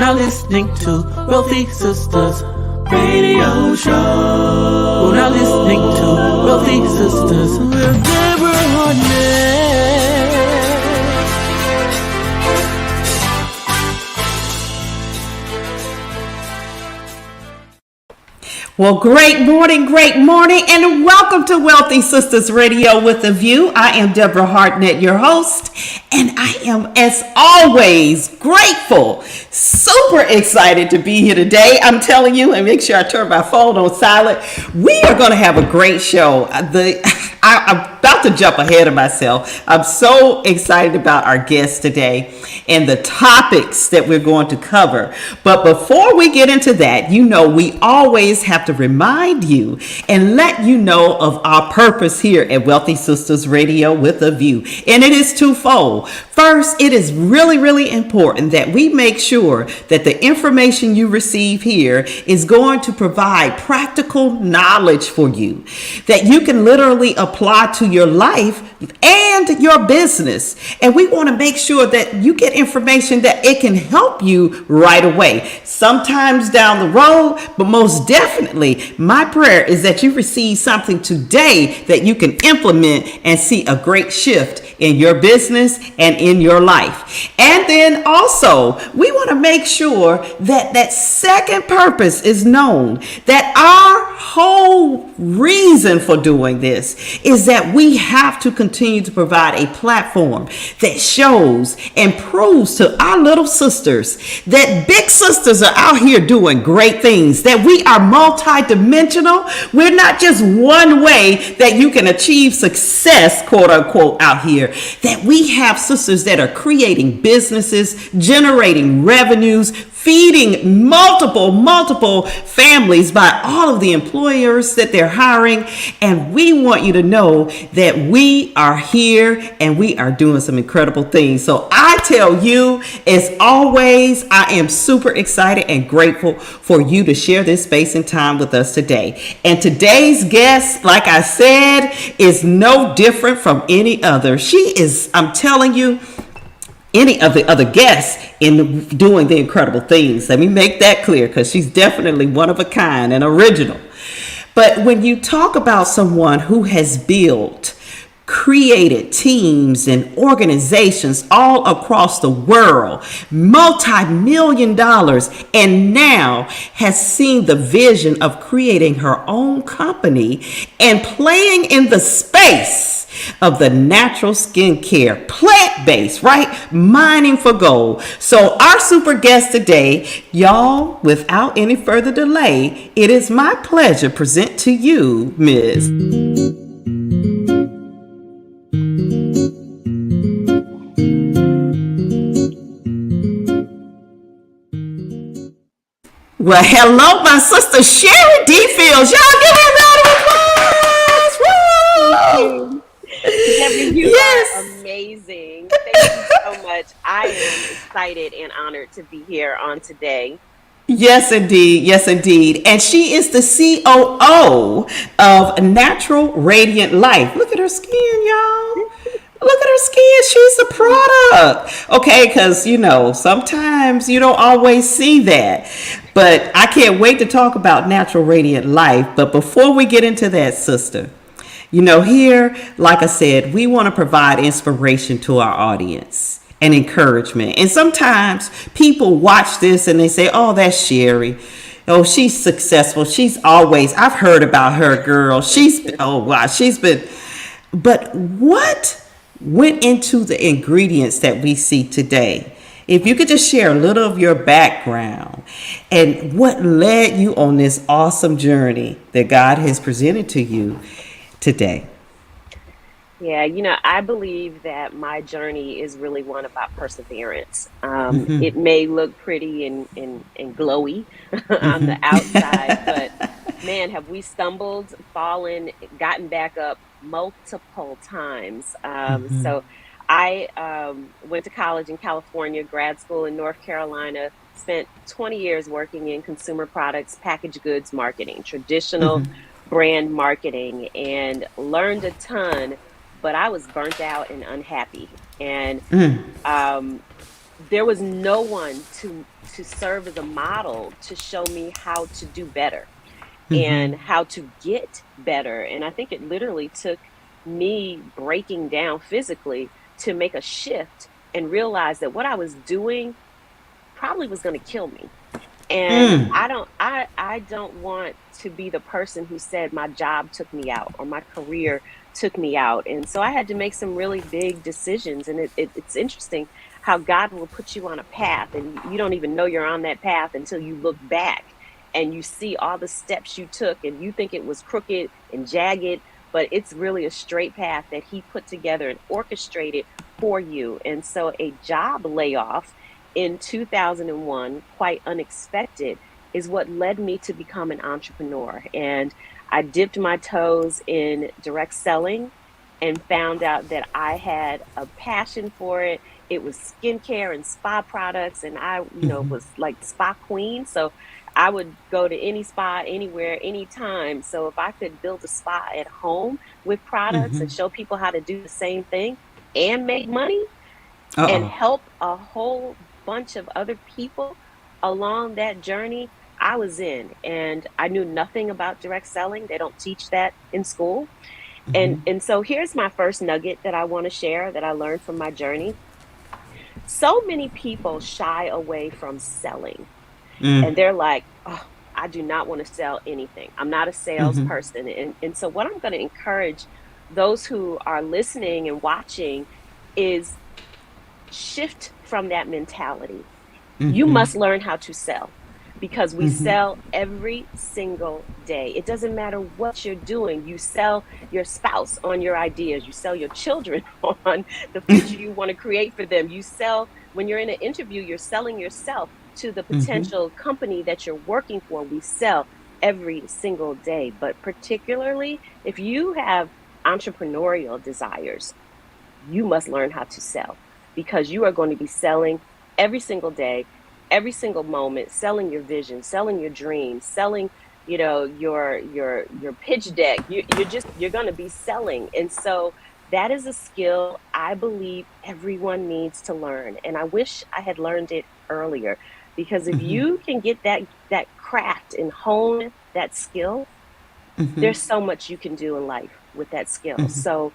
now listening to Wealthy Sistas Radio Show. We're now listening to Wealthy Sistas with Deborah Hartnett. Well, great morning, and welcome to Wealthy Sistas Radio with a View. I am Deborah Hartnett, your host, and I am, as always, grateful, super excited to be here today. I'm telling you, and make sure I turn my phone on silent. We are going to have a great show. I'm about to jump ahead of myself. I'm so excited about our guests today and the topics that we're going to cover. But before we get into that, we always have to remind you and let you know of our purpose here at Wealthy Sistas Radio with a View. And it is twofold. First, it is really, really important that we make sure that the information you receive here is going to provide practical knowledge for you that you can literally apply to your life and your business. And we want to make sure that you get information that it can help you right away, sometimes down the road, but most definitely my prayer is that you receive something today that you can implement and see a great shift in your business and in your life. And then also, we want to make sure that that second purpose is known, that our whole reason for doing this is that we have to continue to provide a platform that shows and proves to our little sisters that big sisters are out here doing great things, that we are multidimensional. We're not just one way that you can achieve success, quote unquote, out here, that we have sisters that are creating businesses, generating revenues, feeding multiple families by all of the employers that they're hiring. And we want you to know that we are here and we are doing some incredible things. So I tell you, as always, I am super excited and grateful for you to share this space and time with us today. And today's guest, like I said, is no different from any other. She is, I'm telling you, any of the other guests in doing the incredible things. Let me make that clear, because she's definitely one of a kind and original. But when you talk about someone who has built, created teams and organizations all across the world, multi-million dollars, and now has seen the vision of creating her own company and playing in the space of the natural skincare, plant-based, right? Mining for gold. So our super guest today, y'all, without any further delay, it is my pleasure to present to you, Ms. Well, hello, my sister Sherry D. Fields. Y'all give her a round of applause. Woo! Debbie, you are amazing. Thank you so much. I am excited and honored to be here on today. Yes, indeed. Yes, indeed. And she is the COO of Natural Radiant Life. Look at her skin, y'all. Look at her skin. She's a product. Okay, because, sometimes you don't always see that. But I can't wait to talk about Natural Radiant Life. But before we get into that, sister, here, like I said, we want to provide inspiration to our audience and encouragement. And sometimes people watch this and they say, oh, that's Sherry. Oh, she's successful. I've heard about her, girl. But what went into the ingredients that we see today? If you could just share a little of your background and what led you on this awesome journey that God has presented to you today. Yeah, I believe that my journey is really one about perseverance. It may look pretty and glowy on the outside, but man, have we stumbled, fallen, gotten back up multiple times. So I went to college in California, grad school in North Carolina, spent 20 years working in consumer products, packaged goods marketing, traditional brand marketing, and learned a ton, but I was burnt out and unhappy. And there was no one to to serve as a model to show me how to do better Mm-hmm. and how to get better. And I think it literally took me breaking down physically to make a shift and realize that what I was doing probably was going to kill me. And I don't want to be the person who said my job took me out or my career took me out. And so I had to make some really big decisions. And it's interesting how God will put you on a path and you don't even know you're on that path until you look back and you see all the steps you took and you think it was crooked and jagged, but it's really a straight path that he put together and orchestrated for you. And so a job layoff in 2001, quite unexpected, is what led me to become an entrepreneur. And I dipped my toes in direct selling and found out that I had a passion for it. It was skincare and spa products, and I, was like spa queen. So I would go to any spa, anywhere, anytime. So if I could build a spa at home with products and show people how to do the same thing and make money, and Uh-oh. help a whole bunch of other people along that journey, I was in. And I knew nothing about direct selling. They don't teach that in school. And so here's my first nugget that I want to share that I learned from my journey. So many people shy away from selling. And they're like, oh, I do not want to sell anything. I'm not a salesperson. And so what I'm going to encourage those who are listening and watching is shift from that mentality. You must learn how to sell because we sell every single day. It doesn't matter what you're doing. You sell your spouse on your ideas. You sell your children on the future you want to create for them. You sell, when you're in an interview, you're selling yourself to the potential company that you're working for. We sell every single day. But particularly if you have entrepreneurial desires, you must learn how to sell because you are going to be selling every single day, every single moment, selling your vision, selling your dreams, selling, your pitch deck. You're going to be selling. And so that is a skill I believe everyone needs to learn. And I wish I had learned it earlier because if you can get that craft and hone that skill, there's so much you can do in life with that skill. So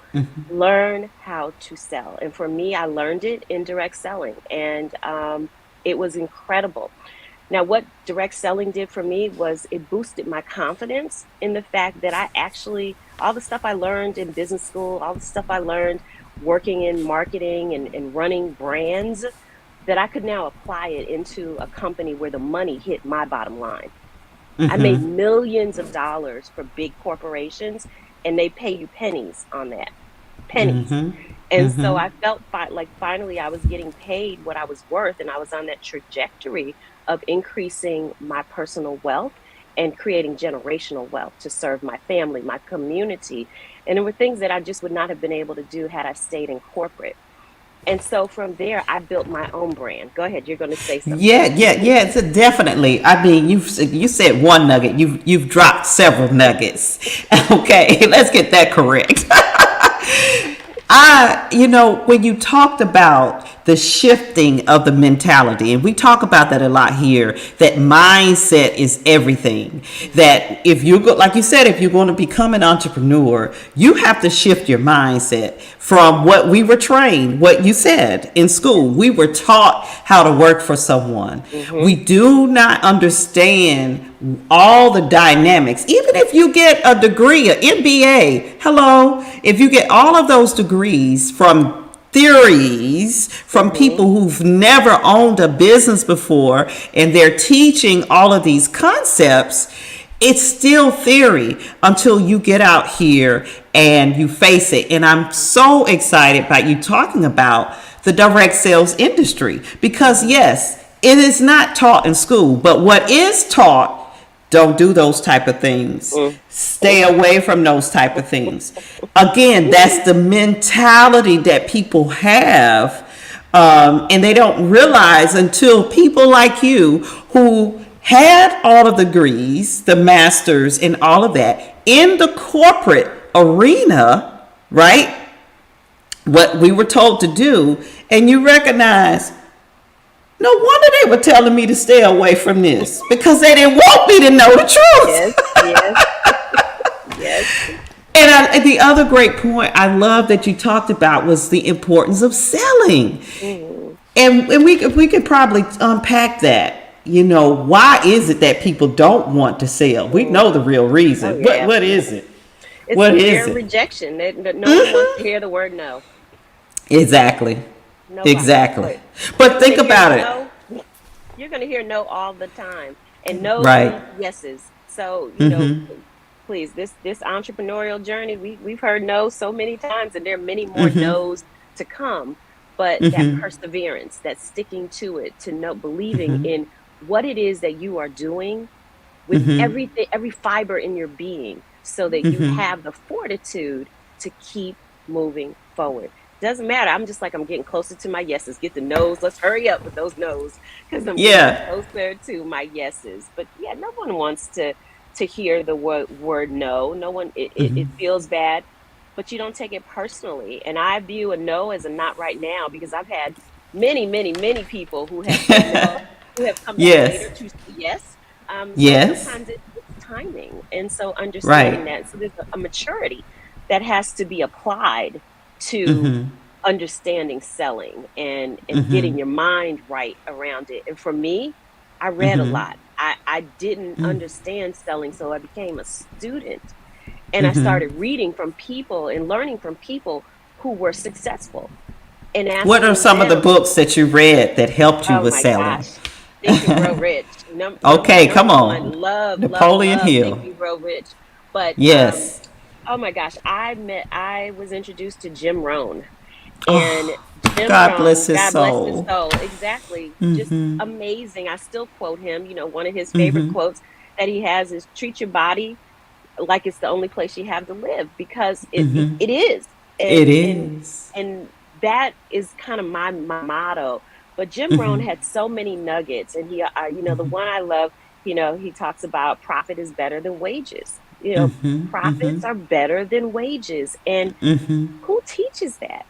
learn how to sell. And for me, I learned it in direct selling, and it was incredible. Now, what direct selling did for me was it boosted my confidence in the fact that I actually, all the stuff I learned in business school, all the stuff I learned working in marketing and running brands, that I could now apply it into a company where the money hit my bottom line. I made millions of dollars for big corporations, and they pay you pennies on that. Pennies. And so I felt like finally I was getting paid what I was worth, and I was on that trajectory of increasing my personal wealth and creating generational wealth to serve my family, my community. And there were things that I just would not have been able to do had I stayed in corporate. And so from there, I built my own brand. Go ahead, you're going to say something. Yeah. It's definitely. I mean, you said one nugget. You've dropped several nuggets. Okay, let's get that correct. When you talked about the shifting of the mentality, and we talk about that a lot here, that mindset is everything. That if you go, like you said, if you're going to become an entrepreneur, you have to shift your mindset from what we were trained, what you said in school. We were taught how to work for someone. We do not understand all the dynamics. Even if you get a degree, an MBA, hello, if you get all of those degrees from theories from people who've never owned a business before and they're teaching all of these concepts, it's still theory until you get out here and you face it. And I'm so excited about you talking about the direct sales industry because yes, it is not taught in school, but what is taught, don't do those type of things. Stay away from those type of things. Again, that's the mentality that people have, and they don't realize until people like you who had all of the degrees, the masters and all of that in the corporate arena, right? What we were told to do, and you recognize No wonder they were telling me to stay away from this, because they didn't want me to know the Yes, truth. yes, yes. And the other great point I love that you talked about was the importance of selling. Mhm. And we could probably unpack that. Why is it that people don't want to sell? We know the real Oh reason. yeah, What is absolutely. it? It's What the is fear of it? rejection. That no one wants to hear the word no. Exactly. Nobody. Exactly. But you're But think gonna hear about it. no. You're gonna hear no all the time, and no's Right. lead to yeses. So Mm-hmm. please, this entrepreneurial journey, we've heard no so many times, and there are many more Mm-hmm. no's to come. But that Mm-hmm. perseverance, that sticking to it, to know, believing Mm-hmm. in what it is that you are doing with Mm-hmm. everything, every fiber in your being, so that you Mm-hmm. have the fortitude to keep moving forward. Doesn't matter. I'm just like, I'm getting closer to my yeses. Get the no's. Let's hurry up with those no's, because I'm getting Yeah. closer to my yeses. But yeah, no one wants to hear the word no. No one. It feels bad, but you don't take it personally. And I view a no as a not right now, because I've had many people who have said no, who have come back later Yes. to say yes. So Yes. sometimes it's timing. And so understanding Right. that. So there's a maturity that has to be applied to Mm-hmm. understanding selling and Mm-hmm. getting your mind right around it. And for me, I read a Mm-hmm. lot. I didn't understand selling, so I became a student, and I Mm-hmm. started reading from people and learning from people who were successful, and What are asking some of the them, books that you read that helped you oh with my selling? gosh, Think and Grow Rich. Okay, come Number one, on. Napoleon love Think Hill. and Grow Rich. But Yes. oh my gosh, I was introduced to Jim Rohn. And Oh, Jim God bless Rohn, his God bless his soul. soul, exactly, just Mm-hmm. amazing. I still quote him. One of his favorite Mm-hmm. quotes that he has is, treat your body like it's the only place you have to live, because Mm-hmm. it is. It And is. and that is kind of my motto. But Jim Rohn Mm-hmm. had so many nuggets, and the one I love, he talks about profit is better than wages. Mm-hmm. Profits Mm-hmm. are better than wages. And Mm-hmm. who teaches that?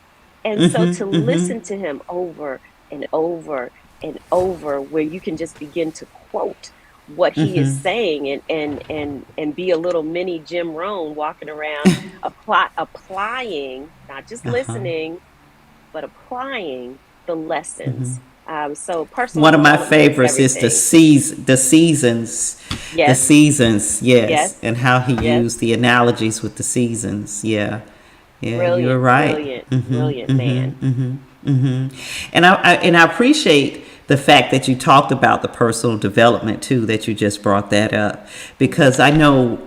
And so to Mm-hmm. Mm-hmm. listen to him over and over and over, where you can just begin to quote what he is Mm-hmm. saying, and be a little mini Jim Rohn walking around, applying, not just Uh-huh. listening, but applying the lessons. So personal One of my development is favorites is everything. the seasons, the Yes, seasons, yes, yes, and how he yes. used the analogies with the seasons. Yeah, yeah, you were Brilliant, right. brilliant, Mm-hmm, brilliant mm-hmm, man. mm-hmm, mm-hmm. And I appreciate the fact that you talked about the personal development too, that you just brought that up, because I know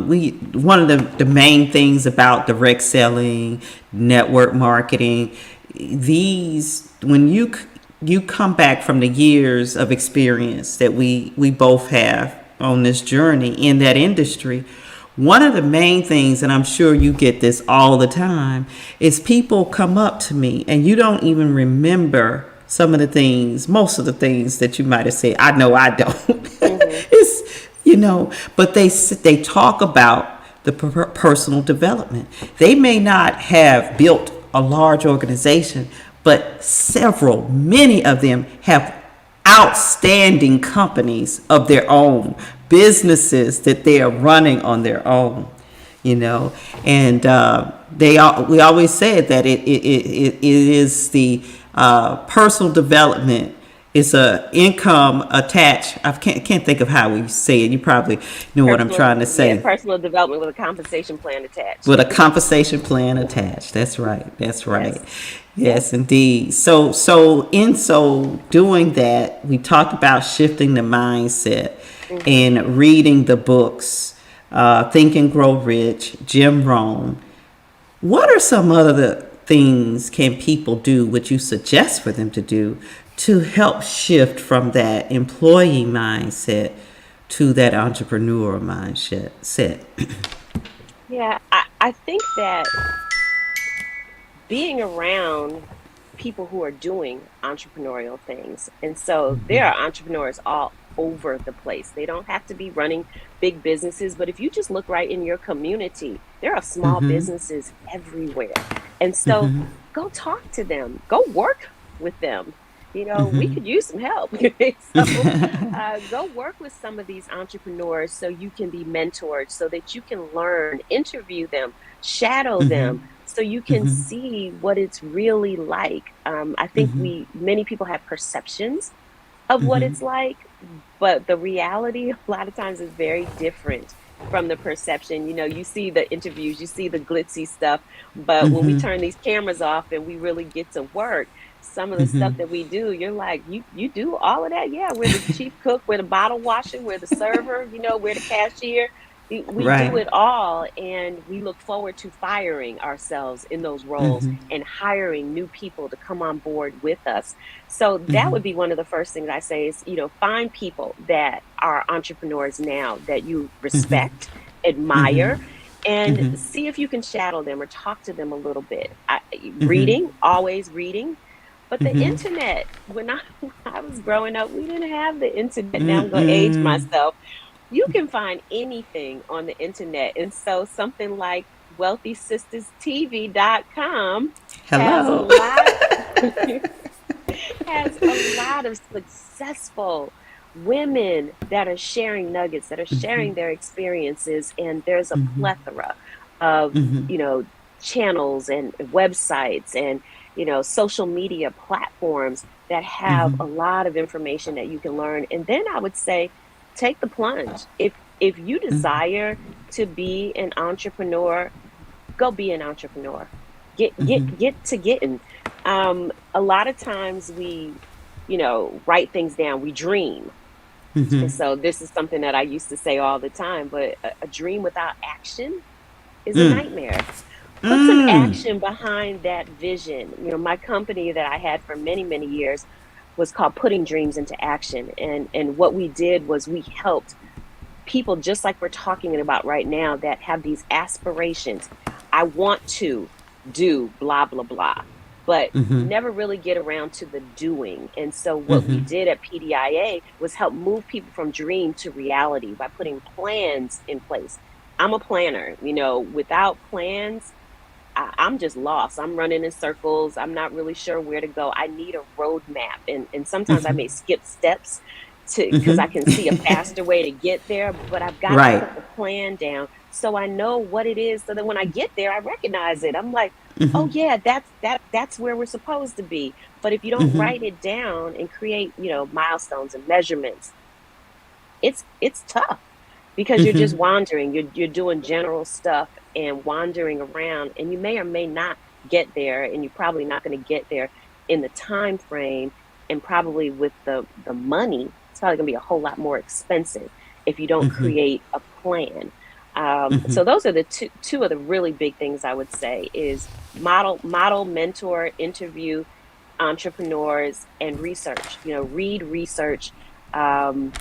we one of the main things about direct selling, network marketing, these when you come back from the years of experience that we both have on this journey in that industry, one of the main things, and I'm sure you get this all the time, is people come up to me and you don't even remember some of the things, most of the things that you might have said. I know I don't. Hmm. It's, but they talk about the personal development. They may not have built a large organization, but many of them have outstanding companies of their own, businesses that they are running on their own, and we always said that it is the personal development. It's a income attached. I can't think of how we say it. You probably know what I'm trying to Yeah, say. personal development with a compensation plan attached. With a compensation plan attached. That's right. That's right. Yes, yes. Yes, indeed. So in so doing that, we talked about shifting the mindset Hmm. and reading the books, Think and Grow Rich, Jim Rohn. What are some other things can people do, what you suggest for them to do, to help shift from that employee mindset to that entrepreneur mindset? Yeah, I think that being around people who are doing entrepreneurial things. And so there are entrepreneurs all over the place. They don't have to be running big businesses, but if you just look right in your community, there are small businesses everywhere. And so go talk to them, go work with them. we could use some help. So go work with some of these entrepreneurs so you can be mentored, so that you can learn, interview them, shadow them, so you can see what it's really like. I think many people have perceptions of what it's like, but the reality a lot of times is very different from the perception. You see the interviews, you see the glitzy stuff, but when we turn these cameras off and we really get to work, some of the stuff that we do, you're like, you do all of that? Yeah, we're the chief cook, we're the bottle washing, we're the server, we're the cashier. We do Right. it all, and we look forward to firing ourselves in those roles and hiring new people to come on board with us. So that would be one of the first things I say is, find people that are entrepreneurs now that you respect, admire, and see if you can shadow them or talk to them a little bit. Reading, always reading. But the internet, when I was growing up, we didn't have the internet. Now I'm going to age myself. You can find anything on the internet. And so something like wealthysisterstv.com has a Hello. lot has a lot of successful women that are sharing nuggets, that are sharing their experiences, and there's a plethora of, channels and websites and, social media platforms that have a lot of information that you can learn. And then I would say, take the plunge. If you desire to be an entrepreneur, go be an entrepreneur. Get to getting. A lot of times we, write things down. We dream. And so this is something that I used to say all the time, but a dream without action is a nightmare. Put some action behind that vision. My company that I had for many, many years was called Putting Dreams into Action. And what we did was we helped people just like we're talking about right now that have these aspirations. I want to do blah, blah, blah, but never really get around to the doing. And so what we did at PDIA was help move people from dream to reality by putting plans in place. I'm a planner, without plans, I'm just lost. I'm running in circles. I'm not really sure where to go. I need a roadmap. And sometimes I may skip steps because I can see a faster way to get there, but I've got to Right. put the plan down so I know what it is, so that when I get there, I recognize it. I'm like, oh yeah, that's where we're supposed to be. But if you don't write it down and create, milestones and measurements, it's tough because you're just wandering. You're doing general stuff and wandering around, and you may or may not get there, and you're probably not going to get there in the time frame, and probably with the money, it's probably going to be a whole lot more expensive if you don't create a plan. So those are the two of the really big things I would say is model, mentor, interview entrepreneurs, and research. Read research around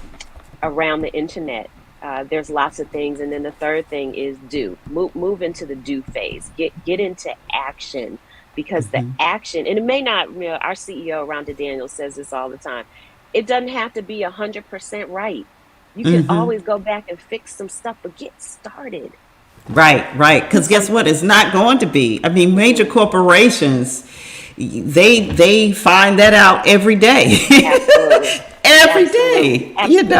the internet. There's lots of things, and then the third thing is move into the do phase. Get into action, because the action, and it may not. Our CEO Rhonda Daniels says this all the time. It doesn't have to be 100% right. You can always go back and fix some stuff, but get started. Right, right. Do Because guess what? something. It's not going to be. I mean, major corporations, they find that out every day. Absolutely. Every Absolutely. day, Absolutely.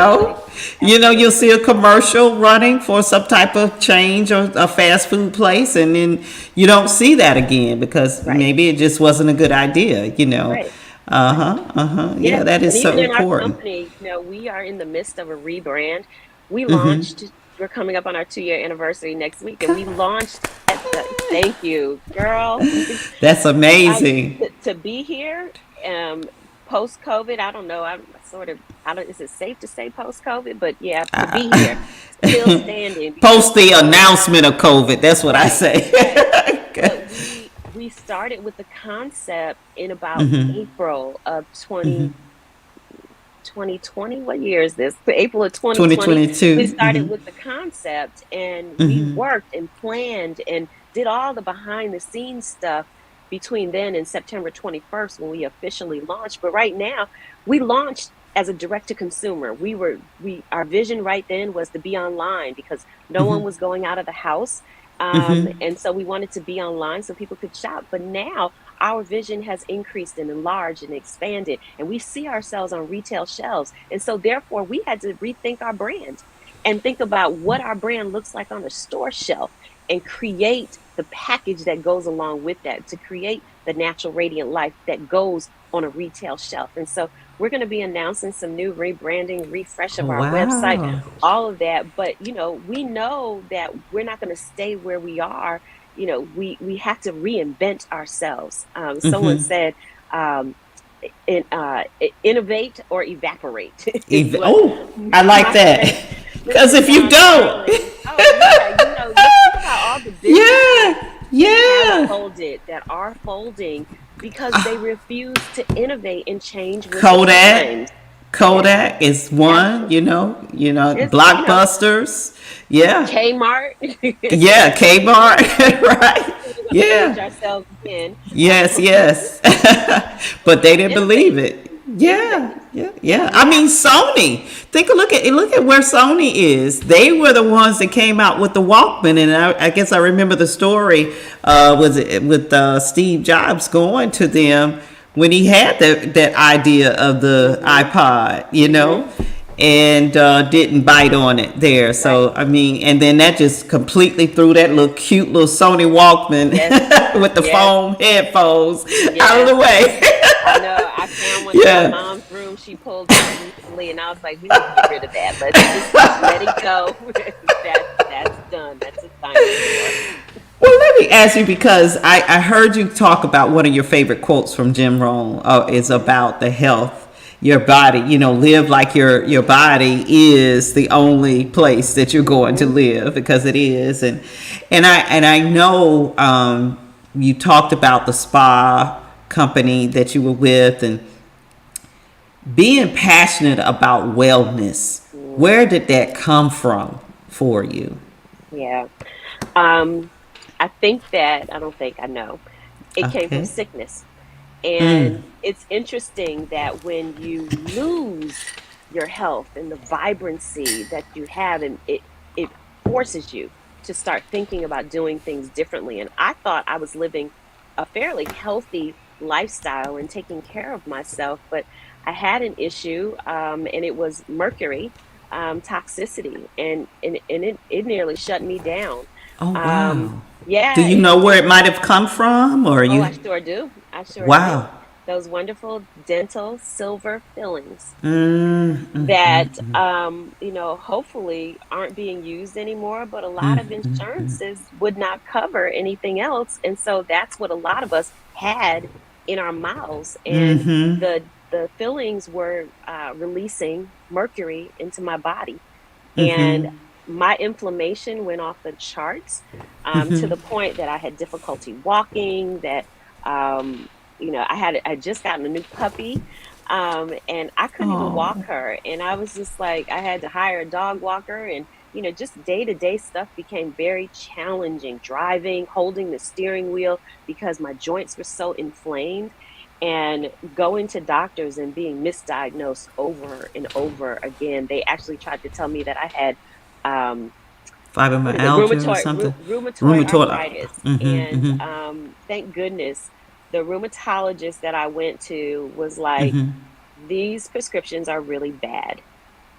you'll Absolutely. see a commercial running for some type of change or a fast food place, and then you don't see that again because Right. maybe it just wasn't a good idea. Right. Right. Uh-huh. Yeah, Yeah. that And is so even in our important. company, we are in the midst of a rebrand. We launched, we're coming up on our 2-year anniversary next week, and we launched thank you, girl. That's amazing. To be here, post COVID, I don't know. I'm sort of, I don't, is it safe to say post COVID? But yeah, to be here, still standing because Post the announcement of COVID, that's what I right, say. right. But we started with the concept in about April of 2020. What year is this? April of 2020. We 2022. started with the concept, and we worked and planned and did all the behind the scenes stuff between then and September 21st when we officially launched. But right now, we launched as a direct to consumer. Our vision right then was to be online because no one was going out of the house. And so we wanted to be online so people could shop. But now our vision has increased and enlarged and expanded, and we see ourselves on retail shelves. And so, therefore, we had to rethink our brand and think about what our brand looks like on a store shelf and create the package that goes along with that to create the natural radiant life that goes on a retail shelf. And so we're going to be announcing some new rebranding, refresh of our website, Wow. all of that. But, we know that we're not going to stay where we are. We have to reinvent ourselves. Someone said, in, innovate or evaporate is what Oh, I like my friend that. Because Mr. if you John don't, Sterling. Oh yeah, let's think about all the businesses yeah, that have yeah. folded, that are folding because they refuse to innovate and change with the Kodak, times. Yeah, Kodak is one. absolutely. It's Blockbusters. Yeah, Kmart. yeah. Kmart, right? We're gonna age Yeah. ourselves again. Yes, yes. But they didn't believe Innovate, it. Yeah, innovate. yeah, yeah. I Yeah. mean, Sony. Look at where Sony is. They were the ones that came out with the Walkman, and I guess I remember the story. Was it with Steve Jobs going to them when he had that idea of the Mhm. iPod, Mhm. and didn't bite on it there. Right. So I mean, and then that just completely threw that little cute little Sony Walkman Yes. with the Yes. foam headphones out of Yes. the way. I know. I found one in my Yeah. mom's room. She pulled out recently, and I was like, "We need to get rid of that. Let's just let it go. That's done. That's a dinosaur." Well, let me ask you because I heard you talk about one of your favorite quotes from Jim Rohn is about the health. Your body, live like your body is the only place that you're going to Hmm. live because it is, and I know you talked about the spa company that you were with and being passionate about wellness. Mm, Where did that come from for you? yeah. Um, I think that I don't think I know. It came from Okay. sickness. Mm. And it's interesting that when you lose your health and the vibrancy that you have, and it forces you to start thinking about doing things differently. And I thought I was living a fairly healthy lifestyle and taking care of myself, but I had an issue, and it was mercury toxicity, and it nearly shut me down. Oh Um, wow. Do yeah, you know where it might have come from, or oh, you? I sure do. I sure do. Wow. Those wonderful dental silver fillings Mm, mm, that, hopefully aren't being used anymore, but a lot of insurances would not cover anything else. And so that's what a lot of us had in our mouths. And the fillings were releasing mercury into my body. And my inflammation went off the charts, to the point that I had difficulty walking, that, I just gotten a new puppy, and I couldn't even walk oh. her. And I was just like, I had to hire a dog walker, and, just day to day stuff became very challenging. Driving, holding the steering wheel because my joints were so inflamed, and going to doctors and being misdiagnosed over and over again. They actually tried to tell me that I had, um, what is it, Fibromyalgia or something. rheumatoid Rheumatoid. arthritis. And thank goodness the rheumatologist that I went to was like, these prescriptions are really bad,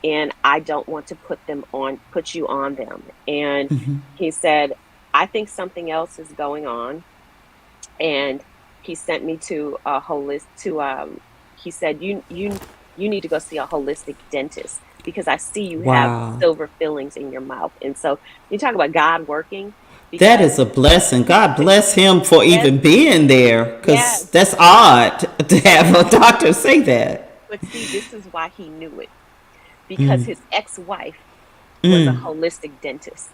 and I don't want to put you on them. And he said, I think something else is going on. And he sent me to a he said, you need to go see a holistic dentist because I see you have Wow. silver fillings in your mouth. And so you talk about God working, That is because a blessing. God bless him for yes, even being there, because yes, that's odd to have a yes. doctor say that. But see, this is why he knew it, because his ex-wife was a Mm, holistic dentist,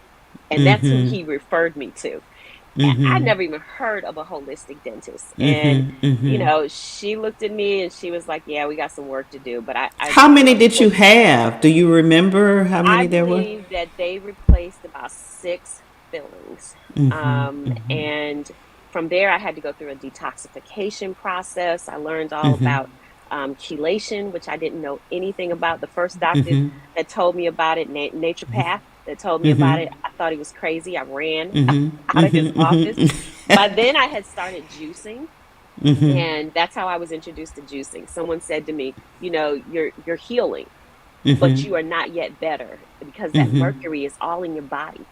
and that's who he referred me to. I never even heard of a holistic dentist. And, she looked at me and she was like, yeah, we got some work to do. But how many of did you course, have? Do you remember how I many there were? believe that they replaced about six fillings. And from there, I had to go through a detoxification process. I learned all about chelation, which I didn't know anything about. The first doctor that told me about it, naturopath, that told me about it, I thought he was crazy. I ran out of his office. By then, I had started juicing. And that's how I was introduced to juicing. Someone said to me, you're healing, but you are not yet better because that mercury is all in your body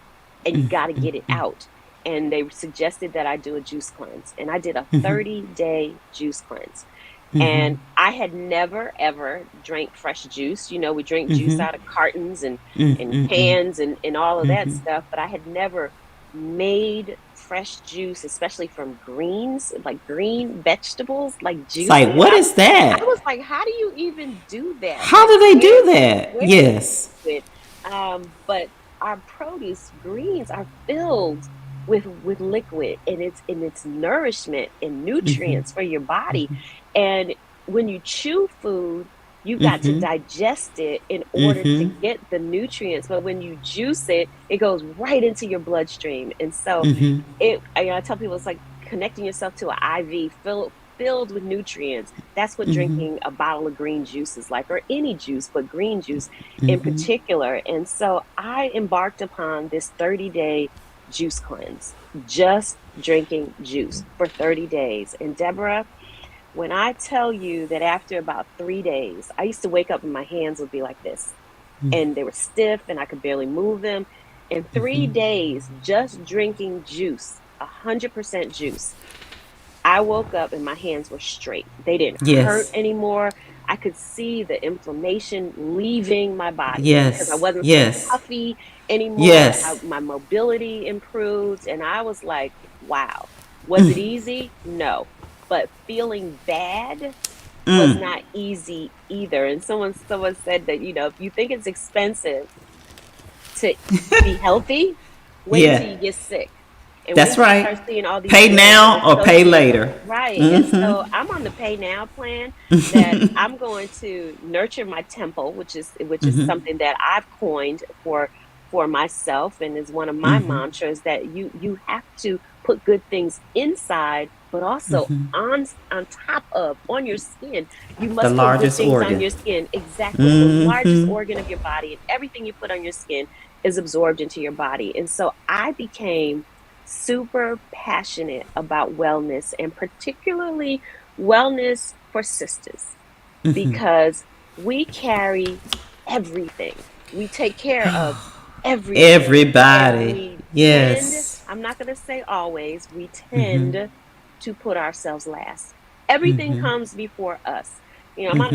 and you got to get it out. And they suggested that I do a juice cleanse. And I did a 30-day juice cleanse. And I had never ever drank fresh juice. We drink juice out of cartons and cans and all of that stuff, but I had never made fresh juice, especially from greens, like green vegetables, like It's like, juicing it. what is I that? was like, how do you even do that? How Like, do they do that? where do you Yes. do it? But our produce greens are filled with liquid, and it's nourishment and nutrients for your body. And when you chew food, you got to digest it in order to get the nutrients. But when you juice it, it goes right into your bloodstream. And so I tell people it's like connecting yourself to an IV filled with nutrients. That's what drinking a bottle of green juice is like, or any juice, but green juice in particular. And so I embarked upon this 30-day juice cleanse, just drinking juice for 30 days. And Deborah, when I tell you that after about 3 days, I used to wake up and my hands would be like this, and they were stiff and I could barely move them. In 3 days, just drinking juice, 100% juice, I woke up and my hands were straight. They didn't hurt Yes. anymore. I could see the inflammation leaving my body because I Yes. wasn't so Yes. puffy anymore. Yes. My mobility improved, and I was like, wow. Was it easy? No. But feeling bad was not easy either. And someone said that, if you think it's expensive to be healthy, wait until Yeah. you get sick. And wait That's until you start right. seeing all these Pay bills and now or pay associated. later. Right. And so I'm on the pay now plan that I'm going to nurture my temple, which is something that I've coined for myself and is one of my mantras, that you have to put good things inside, but also on top of, on your skin. You The must put good largest things on organ. your skin. Exactly. The largest organ of your body, and everything you put on your skin is absorbed into your body. And so I became super passionate about wellness, and particularly wellness for sisters, because we carry everything. We take care of everything. And Everybody. we tend, Yes. I'm not going to say always, we tend to put ourselves last. Everything comes before us. I'm on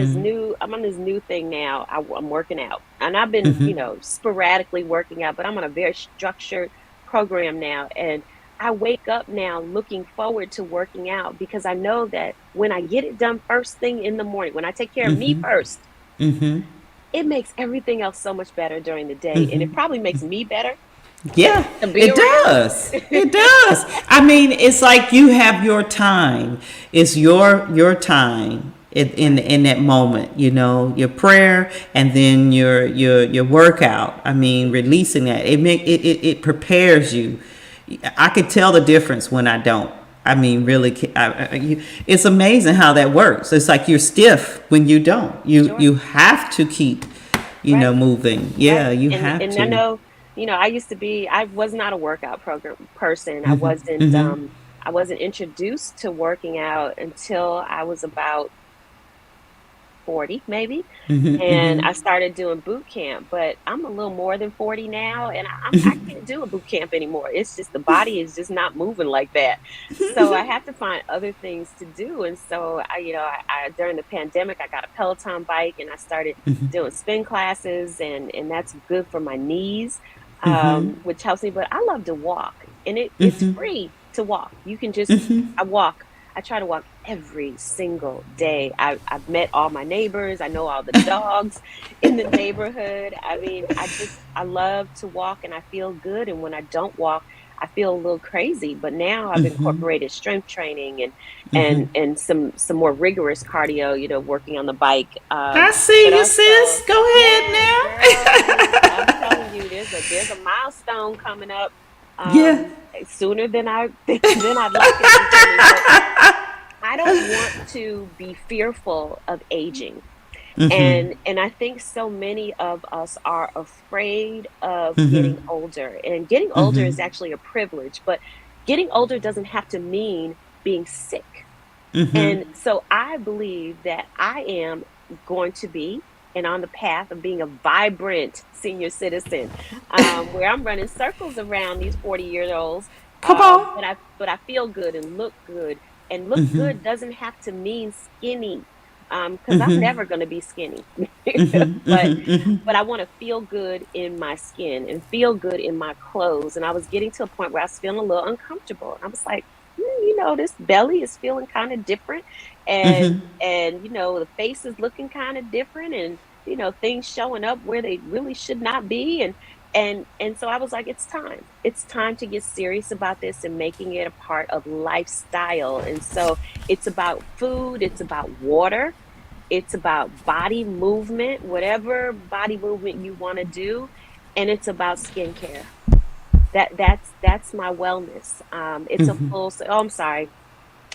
this new thing now. I'm working out, and I've been, sporadically working out, but I'm on a very structured program now. And I wake up now looking forward to working out because I know that when I get it done first thing in the morning, when I take care of me first, it makes everything else so much better during the day. And it probably makes me better Yeah, to be it around. does. It does. I mean, it's like you have your time. It's your time in that moment. Your prayer and then your workout. I mean, releasing that it prepares you. I could tell the difference when I don't. I mean, really, it's amazing how that works. It's like you're stiff when you don't. You Sure. you have to keep, Right. moving. Yeah, Right. you And have and I to. know, I was not a workout program person. I Mhm. wasn't Mhm. um I wasn't introduced to working out until I was about 40 maybe. Mhm. And Mhm. I started doing boot camp, but I'm a little more than 40 now, and I can't do a boot camp anymore. It's just the body is just not moving like that. So I have to find other things to do. And so I during the pandemic, I got a Peloton bike and I started doing spin classes, and that's good for my knees, which helps me. But I love to walk, and it's free to walk. You can just I walk. I try to walk every single day. I've met all my neighbors. I know all the dogs in the neighborhood. I mean, I love to walk and I feel good. And when I don't walk, I feel a little crazy. But now I've incorporated strength training and some more rigorous cardio, working on the bike. I But see you, also, sis. Go ahead yes, girl, I'm now. telling you, there's a milestone coming up, Yeah. sooner than I than I'd like it to be coming. But I don't want to be fearful of aging. And I think so many of us are afraid of getting older. And getting older is actually a privilege, but getting older doesn't have to mean being sick. And so I believe that I am going to be and on the path of being a vibrant senior citizen, where I'm running circles around these 40-year-olds. Come on. But I feel good and look good. And look good doesn't have to mean skinny, because I'm never going to be skinny. but but I want to feel good in my skin and feel good in my clothes. And I was getting to a point where I was feeling a little uncomfortable. And I was like, this belly is feeling kind of different, and the face is looking kind of different, and things showing up where they really should not be, and so I was like, it's time to get serious about this and making it a part of lifestyle. And so it's about food, it's about water, it's about body movement, whatever body movement you want to do, and it's about skincare. That's my wellness. It's a full. Oh, I'm sorry.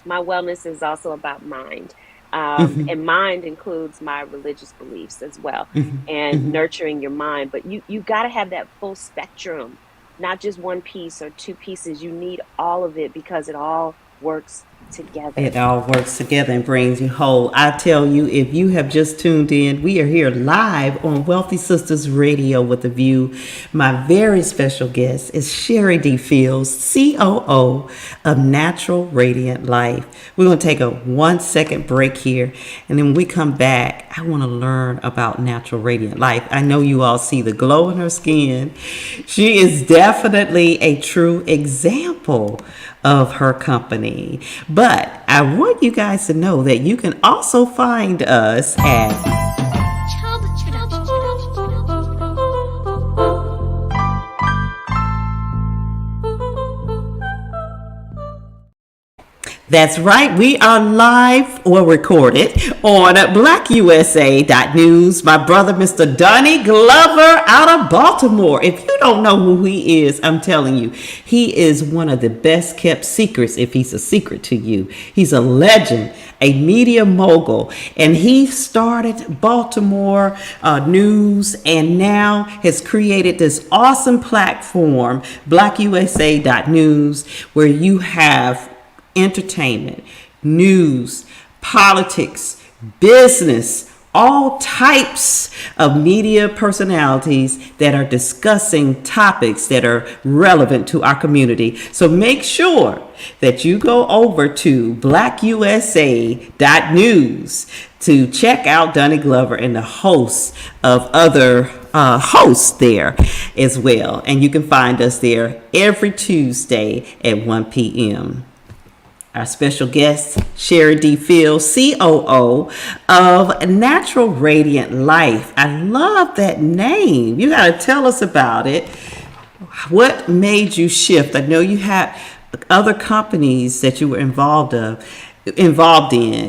My wellness is also about mind, and mind includes my religious beliefs as well, and nurturing your mind. But you got to have that full spectrum, not just one piece or two pieces. You need all of it because it all works together. It all works together and brings you whole. I tell you, if you have just tuned in, we are here live on Wealthy Sistas Radio with a View. My very special guest is Sherry D. Fields, COO of Natural Radiant Life. We're going to take a 1-second break here, and then when we come back, I want to learn about Natural Radiant Life. I know you all see the glow in her skin. She is definitely a true example of her company. But I want you guys to know that you can also find us at That's right. We are live or recorded on blackusa.news. My brother, Mr. Donnie Glover out of Baltimore. If you don't know who he is, I'm telling you, he is one of the best kept secrets if he's a secret to you. He's a legend, a media mogul, and he started Baltimore News and now has created this awesome platform, blackusa.news, where you have entertainment, news, politics, business, all types of media personalities that are discussing topics that are relevant to our community. So make sure that you go over to blackusa.news to check out Donnie Glover and the hosts of other hosts there as well. And you can find us there every Tuesday at 1 p.m. Our special guest, Sherry D. Fields, COO of Natural Radiant Life. I love that name. You got to tell us about it. What made you shift? I know you had other companies that you were involved in,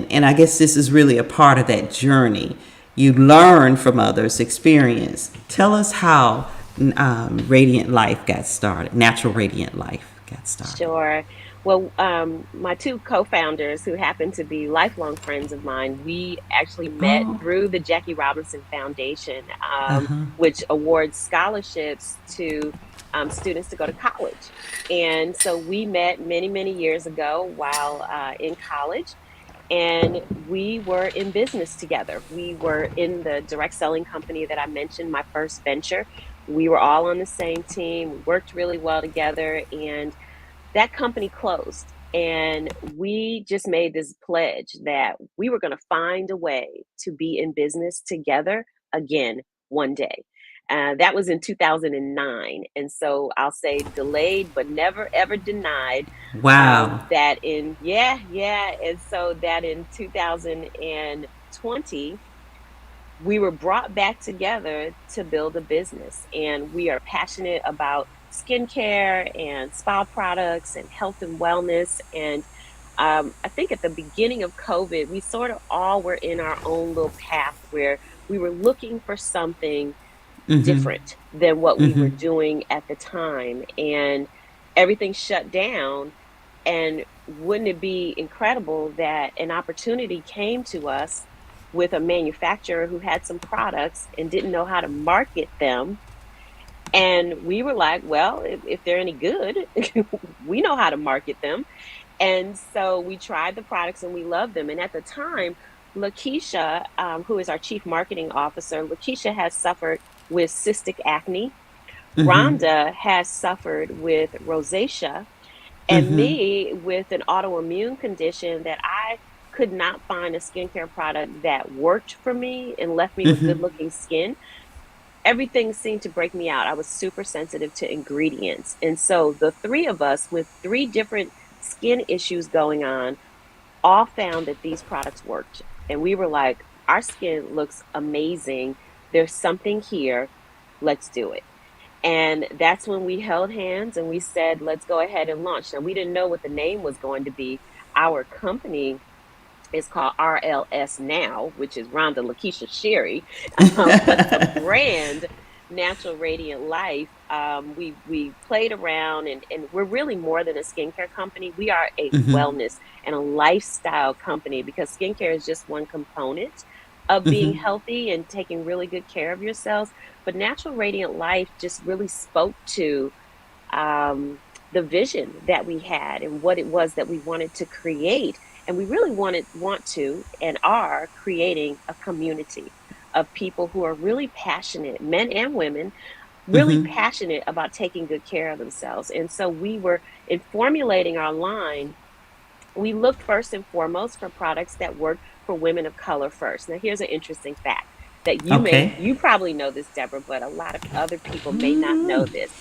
and I guess this is really a part of that journey. You learn from others' experience. Tell us how Radiant Life got started. Natural Radiant Life got started. Sure. Well, my two co-founders, who happen to be lifelong friends of mine, we actually met through the Jackie Robinson Foundation, which awards scholarships to students to go to college. And so we met many, many years ago while in college, and we were in business together. We were in the direct selling company that I mentioned, my first venture. We were all on the same team. We worked really well together, and that company closed, and we just made this pledge that we were going to find a way to be in business together again one day. That was in 2009. And so I'll say delayed, but never, ever denied. Wow. And so that in 2020, we were brought back together to build a business, and we are passionate about skincare and spa products and health and wellness. And I think at the beginning of COVID, we sort of all were in our own little path where we were looking for something different than what we were doing at the time, and everything shut down. And wouldn't it be incredible that an opportunity came to us with a manufacturer who had some products and didn't know how to market them? And we were like, well, if they're any good, we know how to market them. And so we tried the products and we loved them. And at the time, Lakeisha, who is our chief marketing officer, Lakeisha has suffered with cystic acne. Rhonda has suffered with rosacea, and me with an autoimmune condition that I could not find a skincare product that worked for me and left me with good looking skin. Everything seemed to break me out. I was super sensitive to ingredients. And so the three of us with three different skin issues going on all found that these products worked. And we were like, our skin looks amazing. There's something here. Let's do it. And that's when we held hands and we said, let's go ahead and launch. Now, we didn't know what the name was going to be. Our company is called RLS Now, which is Rhonda Lakeisha Sherry. But the brand, Natural Radiant Life, we played around, and we're really more than a skincare company. We are a wellness and a lifestyle company, because skincare is just one component of being healthy and taking really good care of yourselves. But Natural Radiant Life just really spoke to the vision that we had and what it was that we wanted to create. And we really want to and are creating a community of people who are really passionate, men and women, really passionate about taking good care of themselves. And so we were, in formulating our line, we looked first and foremost for products that work for women of color first. Now, here's an interesting fact that Okay. you probably know this, Deborah, but a lot of other people may not know this.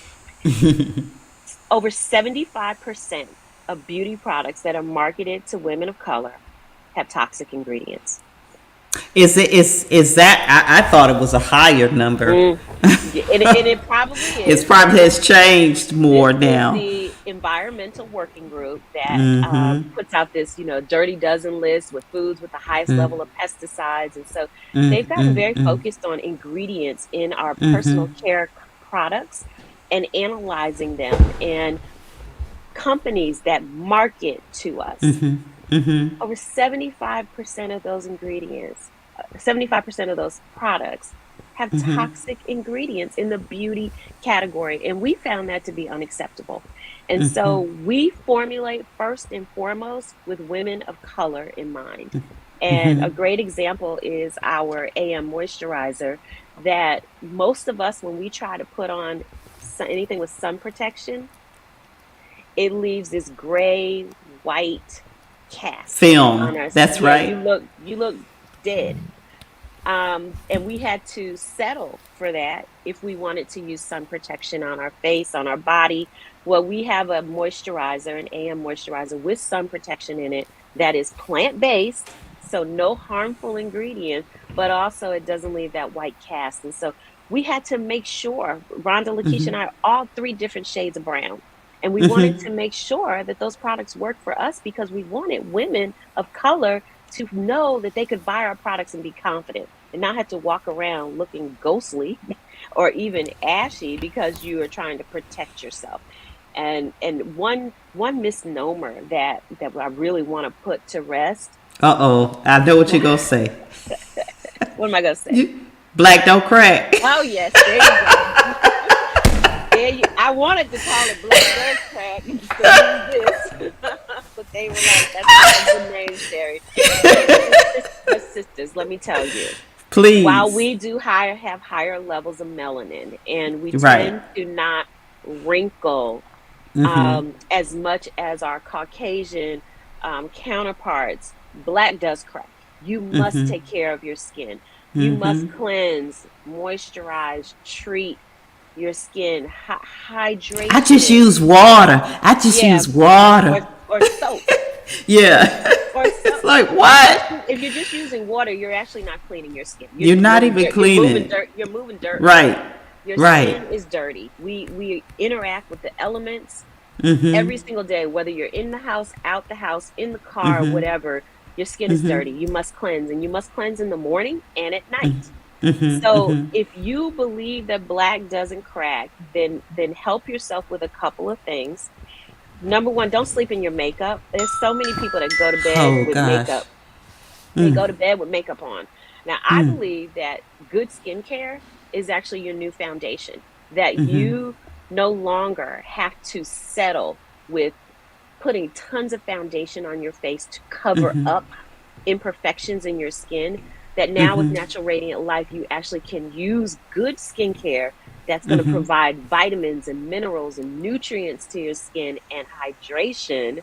Over 75% of beauty products that are marketed to women of color have toxic ingredients. Is that I thought it was a higher number. Mm. And it probably It's is. probably has changed more This is now. the environmental working group that puts out this, dirty dozen list with foods with the highest level of pesticides. And so they've gotten very focused on ingredients in our personal care products and analyzing them. And companies that market to us, over 75% of those ingredients, 75% of those products have toxic ingredients in the beauty category. And we found that to be unacceptable. And so we formulate first and foremost with women of color in mind. And a great example is our AM moisturizer that most of us, when we try to put on anything with sun protection, it leaves this gray, white cast Film. on our. That's Yeah, right. you look dead. And we had to settle for that if we wanted to use sun protection on our face, on our body. Well, we have a moisturizer, an AM moisturizer with sun protection in it that is plant-based, so no harmful ingredients, but also it doesn't leave that white cast. And so we had to make sure, Rhonda, Lakeisha, and I, are all three different shades of brown. And we wanted to make sure that those products worked for us because we wanted women of color to know that they could buy our products and be confident and not have to walk around looking ghostly or even ashy because you are trying to protect yourself. And one misnomer that I really want to put to rest. I know what you're gonna say. What am I going to say? Black don't crack. Oh, yes, there you go. I wanted to call it Black Does Crack instead of this, but they were like, "That's not a good name, Sherry." But sisters, let me tell you, while Please. we do have higher levels of melanin, and we Right. tend to not wrinkle as much as our Caucasian counterparts, Black does crack. You must take care of your skin. You must cleanse, moisturize, treat your skin, I just hydration. use water. I just Yeah, use water. or soap. Yeah. Or It's soap. like what? If you're just using water, you're actually not cleaning your skin. You're You're just not moving even dirt. You're moving cleaning. dirt. You're moving dirt around. Right. Your Right. skin is dirty. We interact with the elements every single day, whether you're in the house, out the house, in the car, whatever. Your skin is dirty. You must cleanse, and you must cleanse in the morning and at night. So if you believe that Black doesn't crack, then help yourself with a couple of things. Number one, don't sleep in your makeup. There's so many people that go to bed Oh with gosh. makeup. They go to bed with makeup on. Now, I believe that good skincare is actually your new foundation, that you no longer have to settle with putting tons of foundation on your face to cover up imperfections in your skin, that now with Natural Radiant Life, you actually can use good skincare that's going to provide vitamins and minerals and nutrients to your skin and hydration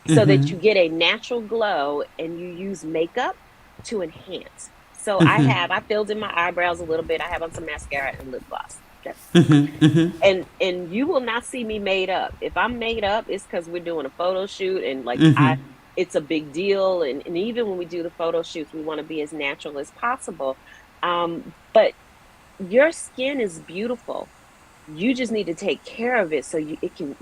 so that you get a natural glow, and you use makeup to enhance. So I filled in my eyebrows a little bit. I have on some mascara and lip gloss. That's and you will not see me made up. If I'm made up, it's because we're doing a photo shoot, and like I it's a big deal, and even when we do the photo shoots, we want to be as natural as possible. But your skin is beautiful. You just need to take care of it so you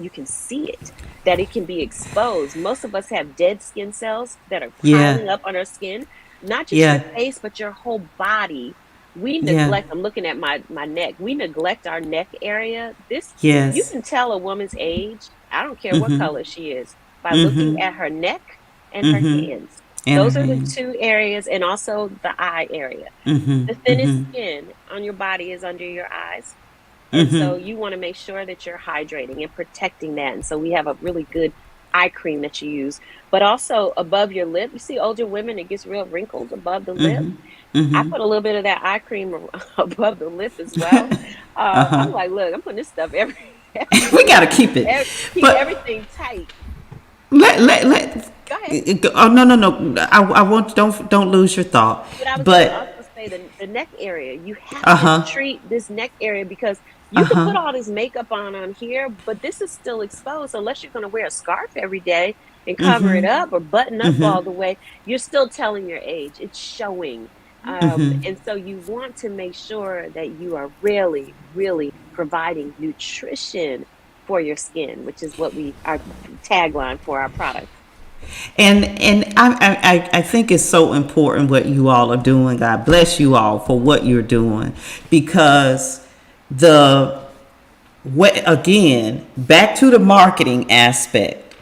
can see it, that it can be exposed. Most of us have dead skin cells that are Yeah. piling up on our skin, not just your Yeah. face, but your whole body. We Yeah. neglect, I'm looking at my neck. We neglect our neck area. This, you Yes. can tell a woman's age, I don't care what color she is, by looking at her neck and her hands. And her Those are the hands. two areas, and also the eye area. The thinnest skin on your body is under your eyes. And so you want to make sure that you're hydrating and protecting that. And so we have a really good eye cream that you use, but also above your lip. You see older women, it gets real wrinkles above the lip. I put a little bit of that eye cream above the lip as well. I'm like, look, I'm putting this stuff We got to keep it. keep But everything tight. let Go ahead. oh, no. I want, don't lose your thought. But I was going to But also say the neck area. You have to treat this neck area, because you can put all this makeup on here, but this is still exposed. Unless you're going to wear a scarf every day and cover it up, or button up all the way, you're still telling your age. It's showing. And so you want to make sure that you are really, really providing nutrition for your skin, which is what our tagline for our product. and I think it's so important what you all are doing. God bless you all for what you're doing, because the what, again, back to the marketing aspect,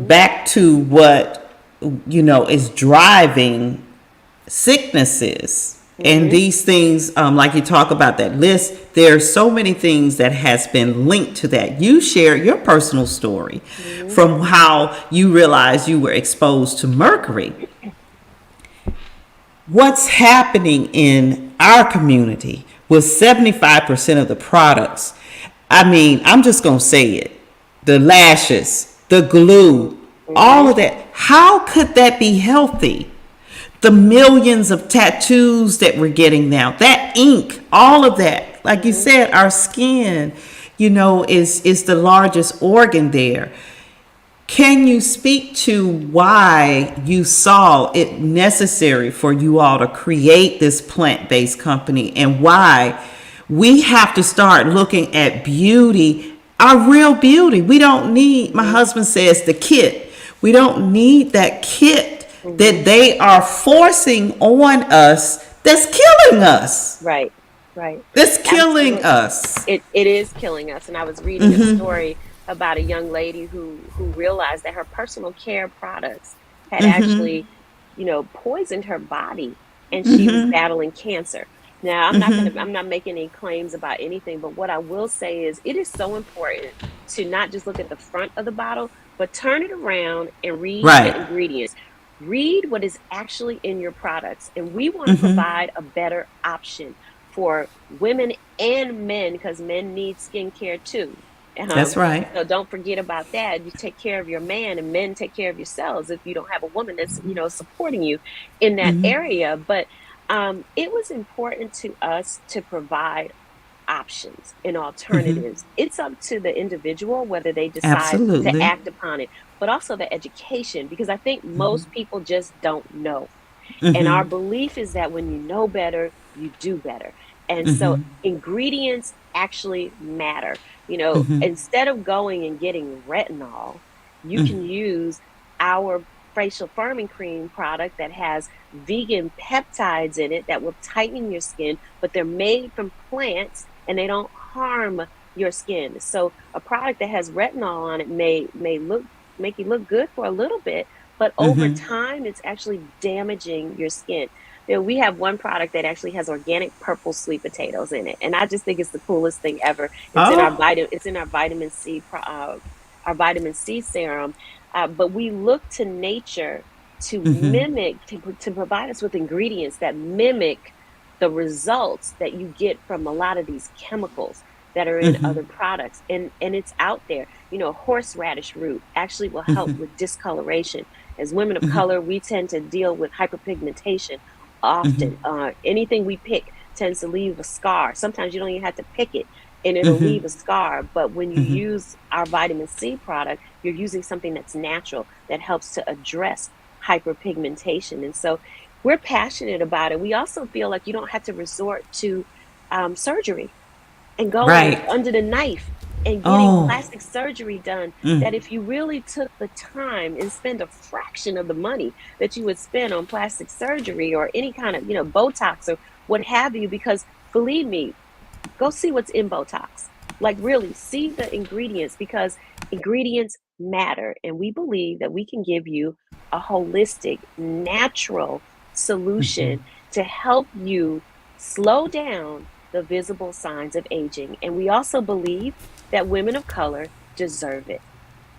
back to what is driving sicknesses and these things, like you talk about that list. There are so many things that has been linked to that. You share your personal story from how you realized you were exposed to mercury. What's happening in our community with 75% of the products? I mean, I'm just going to say it. The lashes, the glue, all of that. How could that be healthy? The millions of tattoos that we're getting now, that ink, all of that. Like you said, our skin, is the largest organ there. Can you speak to why you saw it necessary for you all to create this plant-based company, and why we have to start looking at beauty, our real beauty? We don't need, my husband says, the kit. We don't need that kit that they are forcing on us, that's killing us. Right. That's killing Absolutely. us. It is killing us. And I was reading a story about a young lady who realized that her personal care products had actually, poisoned her body, and she was battling cancer. Now, I'm not making any claims about anything, but what I will say is it is so important to not just look at the front of the bottle, but turn it around and read the ingredients. Read what is actually in your products. And we want to provide a better option for women and men, because men need skincare too. That's right. So don't forget about that. You take care of your man, and men take care of yourselves if you don't have a woman that's, supporting you in that area. But it was important to us to provide options and alternatives. It's up to the individual whether they decide to act upon it, but also the education, because I think most people just don't know. And our belief is that when you know better, you do better. And so ingredients actually matter. Instead of going and getting retinol, you can use our facial firming cream product that has vegan peptides in it that will tighten your skin, but they're made from plants and they don't harm your skin. So a product that has retinol on it may make you look good for a little bit, but over time it's actually damaging your skin. We have one product that actually has organic purple sweet potatoes in it, and I just think it's the coolest thing ever. It's in our vitamin C, our vitamin C serum. But we look to nature to Mm-hmm. mimic, to provide us with ingredients that mimic the results that you get from a lot of these chemicals that are in Mm-hmm. other products. And it's out there. Horseradish root actually will help Mm-hmm. with discoloration. As women of Mm-hmm. color, we tend to deal with hyperpigmentation Mm-hmm. often. Anything we pick tends to leave a scar. Sometimes you don't even have to pick it and it'll Mm-hmm. leave a scar. But when you Mm-hmm. use our vitamin C product, you're using something that's natural that helps to address hyperpigmentation. And so we're passionate about it. We also feel like you don't have to resort to surgery and going Right. under the knife and getting Oh. plastic surgery done. That Mm. if you really took the time and spend a fraction of the money that you would spend on plastic surgery or any kind of, Botox or what have you, because believe me, go see what's in Botox. Like, really, see the ingredients because ingredients matter. And we believe that we can give you a holistic, natural Mm-hmm. solution to help you slow down the visible signs of aging. And we also believe that women of color deserve it.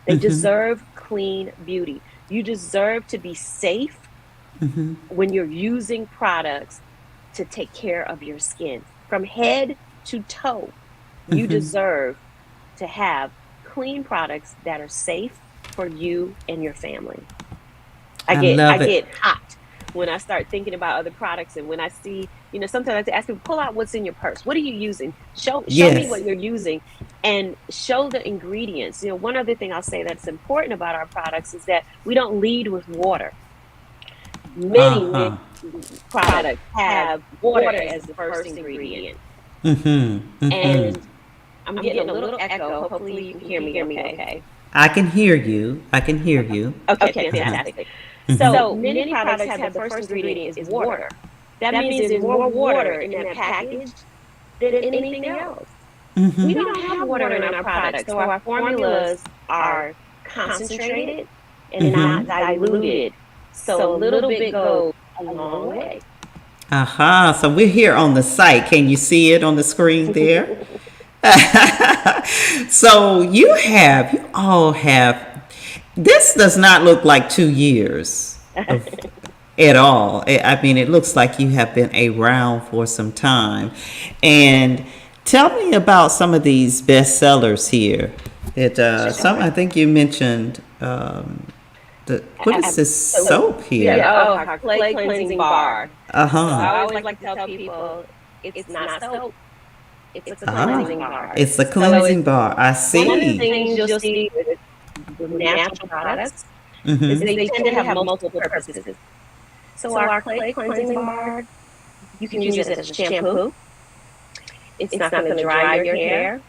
They Mm-hmm. deserve clean beauty. You deserve to be safe Mm-hmm. when you're using products to take care of your skin from head to toe. You Mm-hmm. deserve to have clean products that are safe for you and your family. I I get I love it. get hot when I start thinking about other products and when I see, sometimes I have to ask people, pull out what's in your purse. What are you using? Show me what Yes. you're using and show the ingredients. One other thing I'll say that's important about our products is that we don't lead with water. Many Uh-huh. products have water as the first ingredient. Mm-hmm. Mm-hmm. And I'm getting a little echo. Hopefully you can hear me okay. I can hear you. I can hear you. Okay, Uh-huh. fantastic. Mm-hmm. So many products have the first ingredient is water. That means there's more water in that package than anything else. We Mm-hmm. don't have water in our products, so our formulas are concentrated and Mm-hmm. not diluted. So a little bit goes a long way. Aha. So we're here on the site. Can you see it on the screen there? So you all have, this does not look like 2 years of at all. I mean, it looks like you have been around for some time. And tell me about some of these bestsellers here. I think you mentioned what is this soap here? Our clay cleansing bar. Uh So I huh. always like to tell people it's not soap, it's a Ah, cleansing bar. it's a So it's cleansing bar. I one of the see. things you'll see with natural products is Mm-hmm. they tend to have multiple purposes. So our clay cleansing bar, you can use it as a shampoo. It's not going to dry your hair.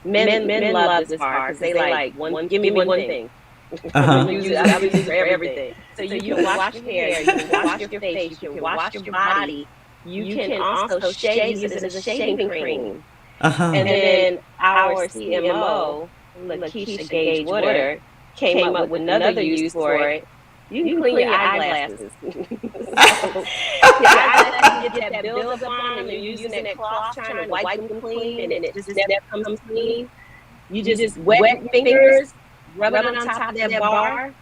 Men love this bar because they like one. Give me one thing. Uh I'm huh. gonna use it. I'm gonna use it for everything. So you can wash your hair, you can wash your face, you can wash your body. You can also use it as a shaving cream. Uh huh. And then our CMO, Lakeisha Gage Woodard, came up with another use for it. You can clean your eyeglasses. So your eyeglasses get that buildup on them, and you're using that cloth trying to wipe them clean, and it just never comes clean. You just wet your fingers, rub it on top of that bar,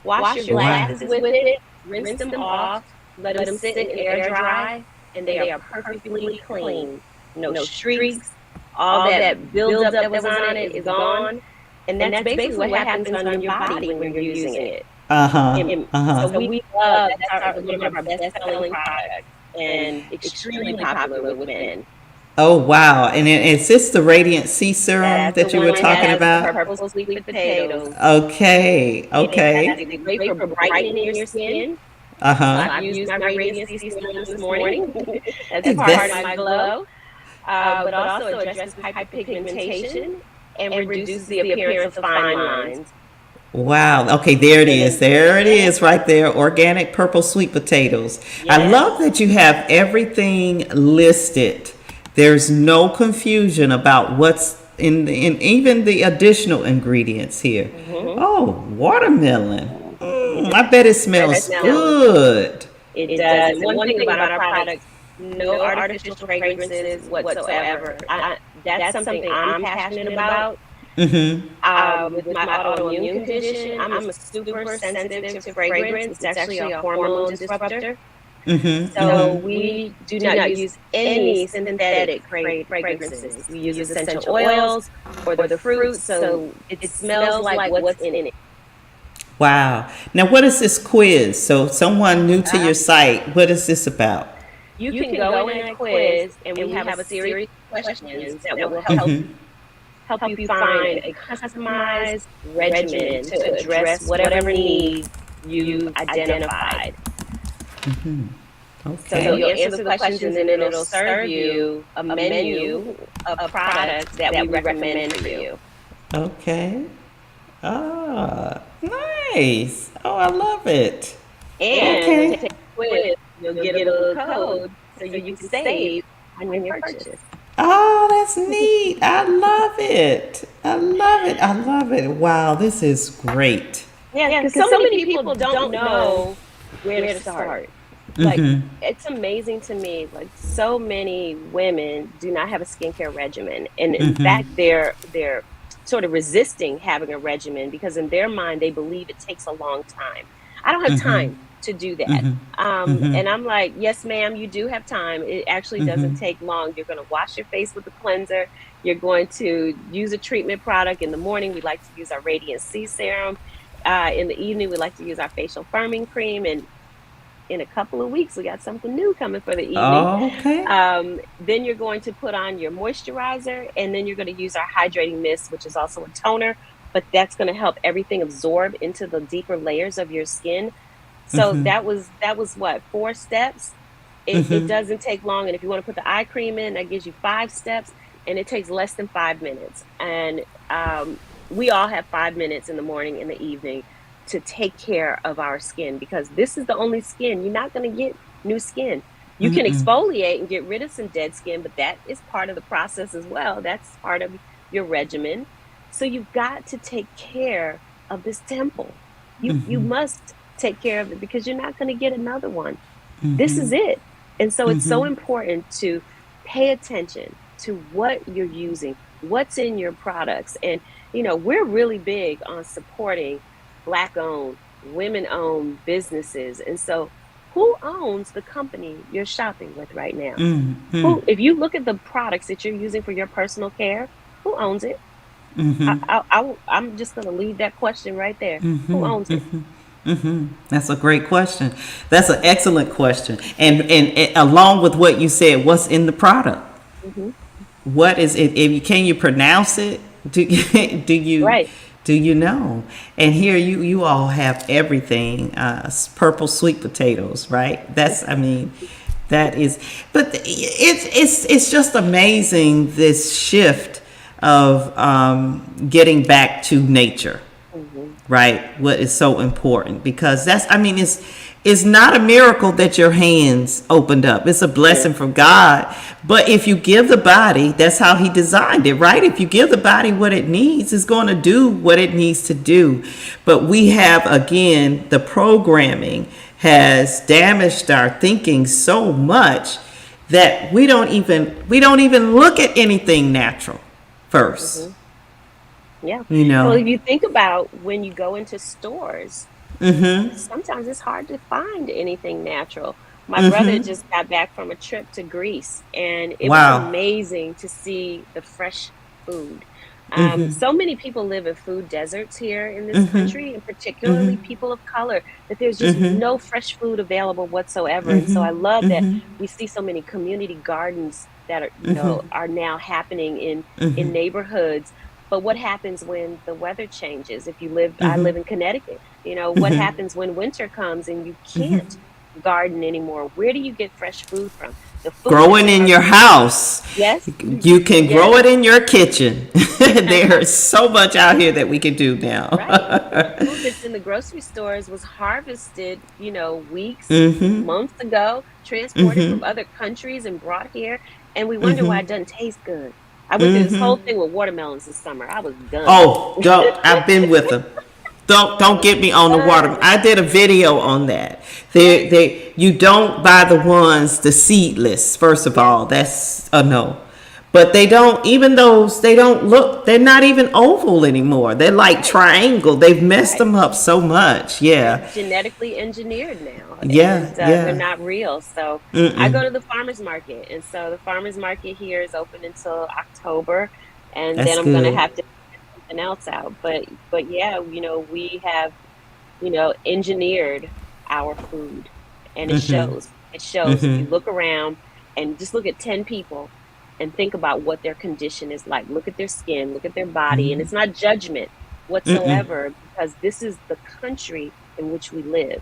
wash your Wow. glasses with it, rinse them off, let them sit and air dry, and they are perfectly clean. No streaks, all that buildup that was on it is gone. And that's basically what happens on your body when you're using it. Uh huh. And Uh huh. so we love that's one of our best-selling products and extremely popular with men. Oh wow! And is this the Radiant Sea Serum That's the that you were one that talking has the about? purple sweet potatoes. Okay. It Okay. is great for brightening your skin. Uh So huh. I've used my Radiant C Serum this morning. That's part This. of my glow. But also addresses hyperpigmentation and reduces the appearance of fine lines. Wow. Okay, there it And is. then, There it is right there. Organic purple sweet potatoes. I love yes. that you have everything listed. There's no confusion about what's in even the additional ingredients here. Hmm. Oh, watermelon. It I bet it smells does smell. good. It does. And one thing about our products, no artificial fragrances whatsoever. That's something I'm passionate about. With my autoimmune condition, I'm a super sensitive to fragrance. It's actually a hormone disruptor. So we do not use any synthetic fragrances. We use essential oils or the fruits, so it smells like what's in it. Wow. Now, what is this quiz? So, someone new to your site, what is this about? You can go in that quiz, and we have a series of questions that will help you find a customized regimen to address whatever need you identified. Okay. So you'll answer the questions, and then it'll serve you a menu of products that we recommend for you. Okay. Ah, nice. Oh, I love it. And Okay. when you take a quiz, you'll get a little code so you can save on your purchase. Oh, that's neat. I love it. I love it. I love it. Wow, this is great. Yeah, because so many people don't know where to start. Like, it's amazing to me, like, so many women do not have a skincare regimen, and in fact they're sort of resisting having a regimen because in their mind they believe it takes a long time. I don't have time to do that. And I'm like, yes ma'am, you do have time. It actually doesn't take long. You're going to wash your face with a cleanser. You're going to use a treatment product. In the morning we like to use our Radiant C serum. In the evening we like to use our facial firming cream, and in a couple of weeks we got something new coming for the evening. Oh, okay. Then you're going to put on your moisturizer, and then you're going to use our hydrating mist, which is also a toner, but that's going to help everything absorb into the deeper layers of your skin. So that was what, 4 steps. It doesn't take long, and if you want to put the eye cream in, that gives you 5 steps, and it takes less than 5 minutes. And we all have 5 minutes in the morning and the evening to take care of our skin, because this is the only skin. You're not going to get new skin. You can exfoliate and get rid of some dead skin, but that is part of the process as well. That's part of your regimen. So you've got to take care of this temple. You must take care of it, because you're not going to get another one. This is it. And so it's so important to pay attention to what you're using, what's in your products. And, you know, we're really big on supporting Black-owned, women-owned businesses. And so who owns the company you're shopping with right now? Who, if you look at the products that you're using for your personal care, who owns it? I'm just going to leave that question right there. Who owns it? That's a great question. That's an excellent question. And along with what you said, what's in the product? What is it? Can you pronounce it? Do you? Right. Do you know? And here you all have everything. Purple sweet potatoes, right? That's, I mean, that is. But it's just amazing, this shift of getting back to nature, right? What is so important, because that's, I mean, it's not a miracle that your hands opened up. It's a blessing from God. But if you give the body, that's how he designed it, right? If you give the body what it needs, it's going to do what it needs to do. But we have, again, the programming has damaged our thinking so much that we don't even look at anything natural first. Yeah. You know. Well, if you think about when you go into stores, sometimes it's hard to find anything natural. My brother just got back from a trip to Greece, and it was amazing to see the fresh food. So many people live in food deserts here in this country, and particularly people of color, that there's just no fresh food available whatsoever. And so I love that we see so many community gardens that are, you know, are now happening in neighborhoods. But what happens when the weather changes? If you live, I live in Connecticut. You know, what happens when winter comes and you can't garden anymore? Where do you get fresh food from? The food growing in your house. Yes. You can grow it in your kitchen. There's so much out here that we can do now. Right. The food that's in the grocery stores was harvested, you know, weeks, months ago, transported from other countries and brought here. And we wonder why it doesn't taste good. I went through this whole thing with watermelons this summer. I was done. Oh, don't. I've been with them. Don't get me on the water. I did a video on that. You don't buy the seedless. First of all, that's a no. But they don't, even those, they don't look, they're not even oval anymore. They're like triangle. They've messed Right. them up so much. They're Yeah. genetically engineered now, Yeah. and they're Yeah. not real. So I Mm-mm. go to the farmers market, and so the farmers market here is open until October, and then That's I'm gonna good. have to get something else out. But yeah, we have engineered our food, and it Mm-hmm. shows. It shows if you Mm-hmm. look around and just look at 10 people and think about what their condition is like. Look at their skin, look at their body, and it's not judgment Mm-mm. whatsoever because this is the country in which we live.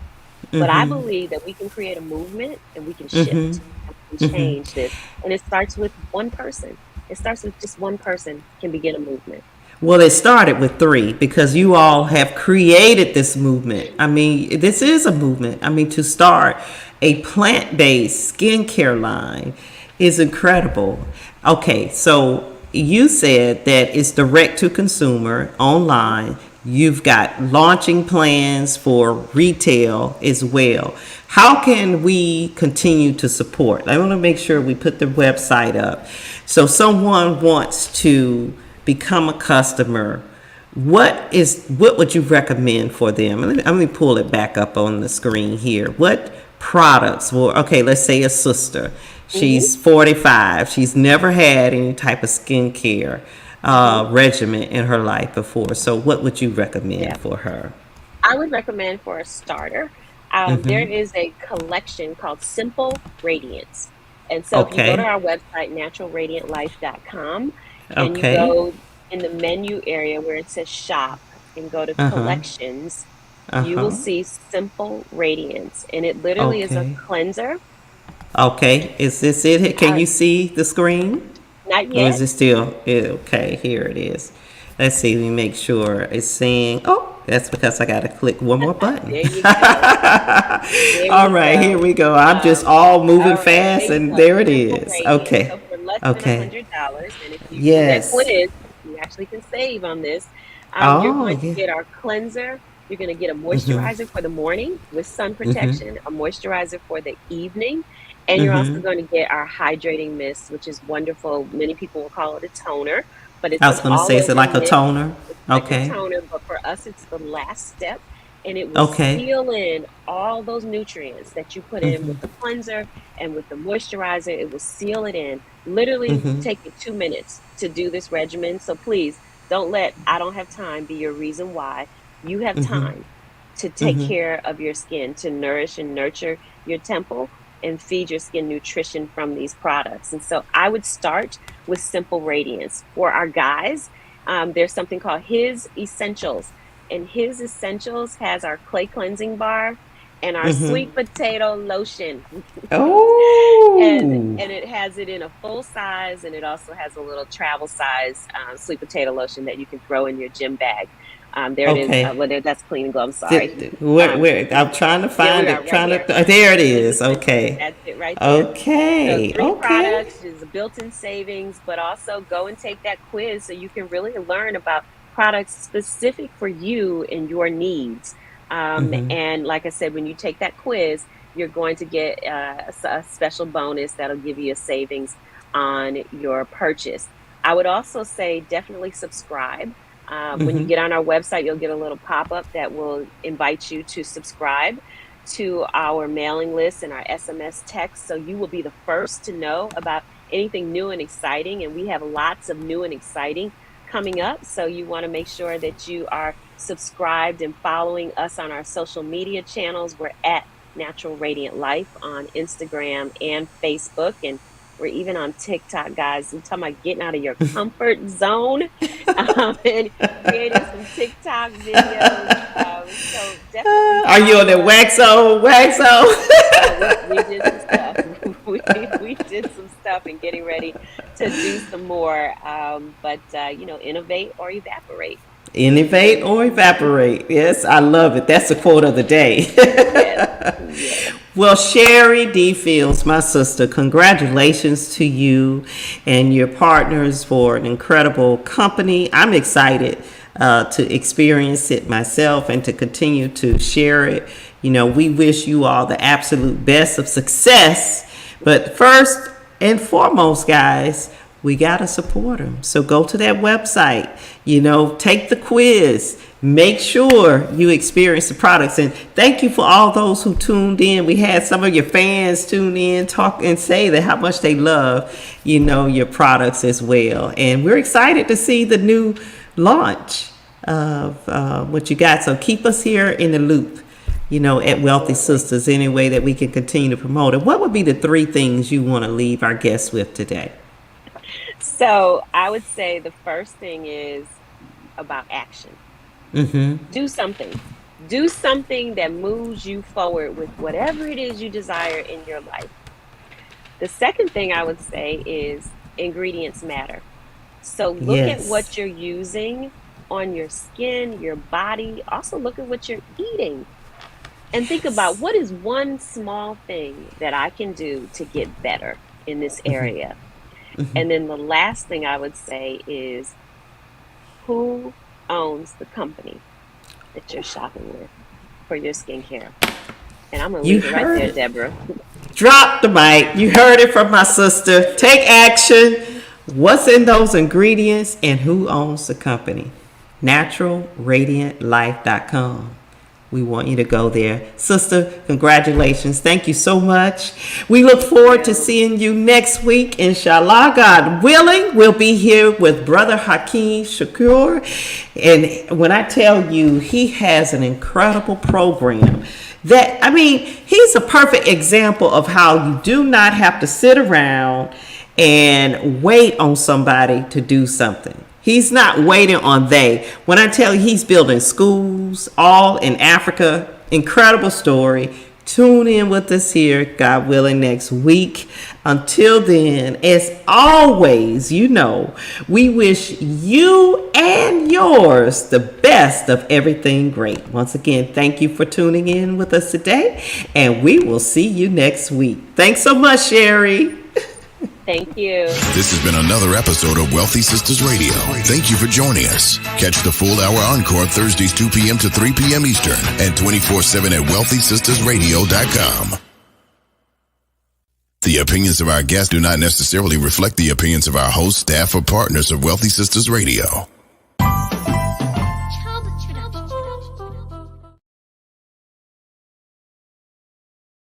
But I Mm-hmm. believe that we can create a movement and we can Mm-hmm. shift and we can change this. And it starts with one person. It starts with just one person can begin a movement. Well, it started with three because you all have created this movement. I mean, this is a movement. I mean, to start a plant based skincare line is incredible. Okay, so you said that it's direct to consumer online. You've got launching plans for retail as well. How can we continue to support? I want to make sure we put the website up. So, someone wants to become a customer, what would you recommend for them? Let me pull it back up on the screen here. What products? Well, okay, let's say a sister. Hmm. She's 45. She's never had any type of skincare Hmm. regimen in her life before. So, what would you Yeah. recommend for her? I would recommend for a starter, there is a collection called Simple Radiance. And so if you go to Okay. our website, naturalradiantlife.com, and you Okay. go in the menu area where it says shop and go to Uh huh. collections, Uh you will huh. see Simple Radiance. And it literally is a Okay. cleanser. Okay. Is this it? Can Uh, you see the screen? Not Or is yet. it still okay? Here it is. Let's see. Let me make sure it's saying. Oh, that's because I got to click one more button. There you go. There All you right, here go. we go. I'm just Um, all moving all right, there fast, you and go. there it Simple is. radiance. Okay, So for less than a okay. $100, and if you do that Yes. quiz, you actually can save on this. You're Oh going to yeah. get our cleanser. You're going to get a moisturizer for the morning with sun protection, a moisturizer for the evening, and you're also going to get our hydrating mist, which is wonderful. Many people will call it a toner, but I it's was an gonna say, is it all-over like a mist. toner? It's like a Okay. toner, but for us, it's the last step, and it will Okay. seal in all those nutrients that you put in with the cleanser and with the moisturizer. It will seal it in. Literally take you 2 minutes to do this regimen. So please don't let I don't have time be your reason why. You have time to take care of your skin, to nourish and nurture your temple and feed your skin nutrition from these products. And so I would start with Simple Radiance. For our guys, there's something called His Essentials. And His Essentials has our clay cleansing bar and our sweet potato lotion. Oh. And it has it in a full size, and it also has a little travel size sweet potato lotion that you can throw in your gym bag. There it is. Okay. Well, that's clean and glow. I'm sorry. Where? I'm trying to There we find are, it. right Trying here. to. There it His is. Essentials. Okay. That's it right there. So Okay. three Okay. products is a built-in savings, but also go and take that quiz so you can really learn about products specific for you and your needs. And like I said, when you take that quiz, you're going to get a special bonus that'll give you a savings on your purchase. I would also say definitely subscribe. When you get on our website, you'll get a little pop-up that will invite you to subscribe to our mailing list and our SMS text. So you will be the first to know about anything new and exciting. And we have lots of new and exciting coming up. So you want to make sure that you are subscribed and following us on our social media channels. We're at Natural Radiant Life on Instagram and Facebook. And we're even on TikTok, guys. I'm talking about getting out of your comfort zone and creating some TikTok videos. So definitely Are you on follow that us. waxo? Waxo. Oh, we did some stuff. We did some stuff and getting ready to do some more. But innovate or evaporate. Innovate or evaporate. Yes, I love it. That's the quote of the day. Yes, yes. Well, Sherry D. Fields, my sister, congratulations to you and your partners for an incredible company. I'm excited to experience it myself and to continue to share it. You know, we wish you all the absolute best of success. But first and foremost, guys, we got to support them. So go to that website, take the quiz, make sure you experience the products. And thank you for all those who tuned in. We had some of your fans tune in, talk and say that how much they love, your products as well. And we're excited to see the new launch of what you got. So keep us here in the loop, at Wealthy Sisters, any way that we can continue to promote it. What would be the 3 things you want to leave our guests with today? So I would say the first thing is about action. Mm-hmm. Do something. Do something that moves you forward with whatever it is you desire in your life. The second thing I would say is ingredients matter. So look at what you're using on your skin, your body. Also look at what you're eating. And think about what is one small thing that I can do to get better in this area. Mm-hmm. And then the last thing I would say is who owns the company that you're shopping with for your skincare. And I'm going to leave it right there, Deborah. Drop the mic. You heard it from my sister. Take action. What's in those ingredients and who owns the company? naturalradiantlife.com. We want you to go there. Sister, congratulations. Thank you so much. We look forward to seeing you next week. Inshallah, God willing, we'll be here with Brother Hakeem Shakur. And when I tell you, he has an incredible program he's a perfect example of how you do not have to sit around and wait on somebody to do something. He's not waiting on they. When I tell you he's building schools all in Africa, incredible story. Tune in with us here, God willing, next week. Until then, as always, we wish you and yours the best of everything great. Once again, thank you for tuning in with us today, and we will see you next week. Thanks so much, Sherry. Thank you. This has been another episode of Wealthy Sisters Radio. Thank you for joining us. Catch the full hour encore Thursdays 2 p.m. to 3 p.m. Eastern and 24/7 at wealthysistersradio.com. The opinions of our guests do not necessarily reflect the opinions of our hosts, staff, or partners of Wealthy Sisters Radio.